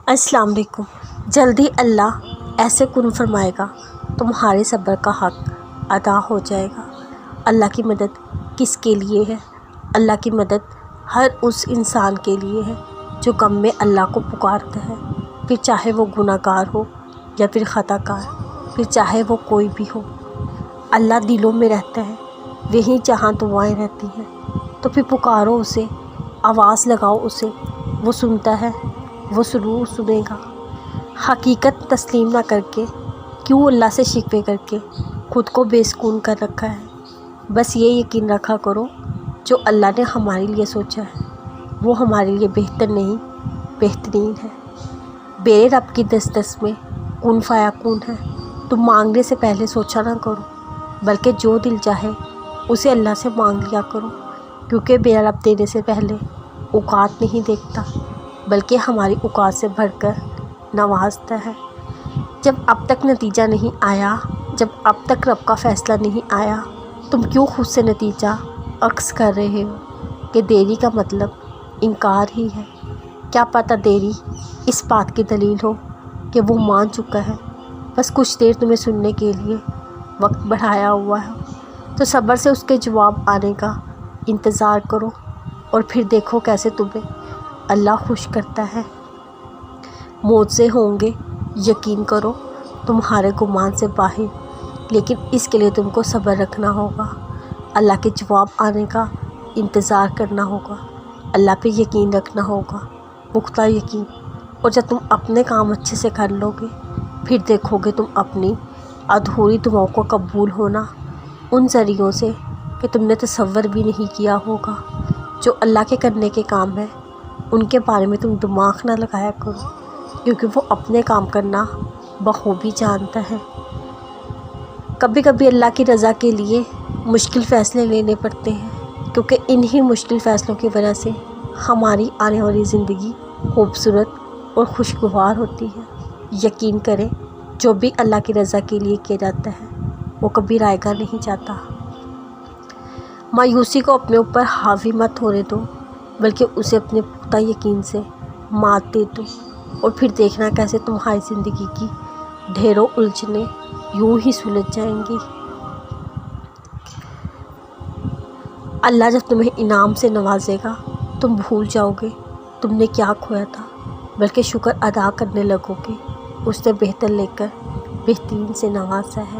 السلام علیکم۔ جلدی اللہ ایسے کن فرمائے گا، تمہارے صبر کا حق ادا ہو جائے گا۔ اللہ کی مدد کس کے لیے ہے؟ اللہ کی مدد ہر اس انسان کے لیے ہے جو غم میں اللہ کو پکارتا ہے، پھر چاہے وہ گناہ گار ہو یا پھر خطا کار، پھر چاہے وہ کوئی بھی ہو۔ اللہ دلوں میں رہتا ہے، وہیں جہاں دعائیں رہتی ہیں، تو پھر پکارو اسے، آواز لگاؤ اسے، وہ سنتا ہے، وہ ضرور سنے گا۔ حقیقت تسلیم نہ کر کے کیوں اللہ سے شکوے کر کے خود کو بے سکون کر رکھا ہے؟ بس یہ یقین رکھا کرو، جو اللہ نے ہمارے لیے سوچا ہے وہ ہمارے لیے بہتر نہیں، بہترین ہے۔ میرے رب کی دسترس میں کن فیا کن ہے۔ تم مانگنے سے پہلے سوچا نہ کرو، بلکہ جو دل چاہے اسے اللہ سے مانگ لیا کرو، کیونکہ میرا رب دینے سے پہلے اوقات نہیں دیکھتا، بلکہ ہماری اوقات سے بڑھ کر نوازتا ہے۔ جب اب تک نتیجہ نہیں آیا، جب اب تک رب کا فیصلہ نہیں آیا، تم کیوں خود سے نتیجہ عکس کر رہے ہو کہ دیری کا مطلب انکار ہی ہے؟ کیا پتہ دیری اس بات کی دلیل ہو کہ وہ مان چکا ہے، بس کچھ دیر تمہیں سننے کے لیے وقت بڑھایا ہوا ہے۔ تو صبر سے اس کے جواب آنے کا انتظار کرو، اور پھر دیکھو کیسے تمہیں اللہ خوش کرتا ہے۔ معجزے ہوں گے، یقین کرو، تمہارے گمان سے باہر، لیکن اس کے لیے تم کو صبر رکھنا ہوگا، اللہ کے جواب آنے کا انتظار کرنا ہوگا، اللہ پہ یقین رکھنا ہوگا، پختہ یقین۔ اور جب تم اپنے کام اچھے سے کر لو گے، پھر دیکھو گے تم اپنی ادھوری دعاؤں کو قبول ہونا ان ذریعوں سے کہ تم نے تصور بھی نہیں کیا ہوگا۔ جو اللہ کے کرنے کے کام ہیں ان کے بارے میں تم دماغ نہ لگایا کرو، کیونکہ وہ اپنے کام کرنا بخوبی جانتا ہے۔ کبھی کبھی اللہ کی رضا کے لیے مشکل فیصلے لینے پڑتے ہیں، کیونکہ انہی مشکل فیصلوں کی وجہ سے ہماری آنے والی زندگی خوبصورت اور خوشگوار ہوتی ہے۔ یقین کریں، جو بھی اللہ کی رضا کے لیے کیا جاتا ہے وہ کبھی رائے گاہ نہیں جاتا۔ مایوسی کو اپنے اوپر حاوی مت ہونے دو، بلکہ اسے اپنے پختہ یقین سے مات دے دو، اور پھر دیکھنا کیسے تمہاری زندگی کی ڈھیروں الجھنیں یوں ہی سلجھ جائیں گی۔ اللہ جب تمہیں انعام سے نوازے گا، تم بھول جاؤ گے تم نے کیا کھویا تھا، بلکہ شکر ادا کرنے لگو گے، اس نے بہتر لے کر بہترین سے نوازا ہے۔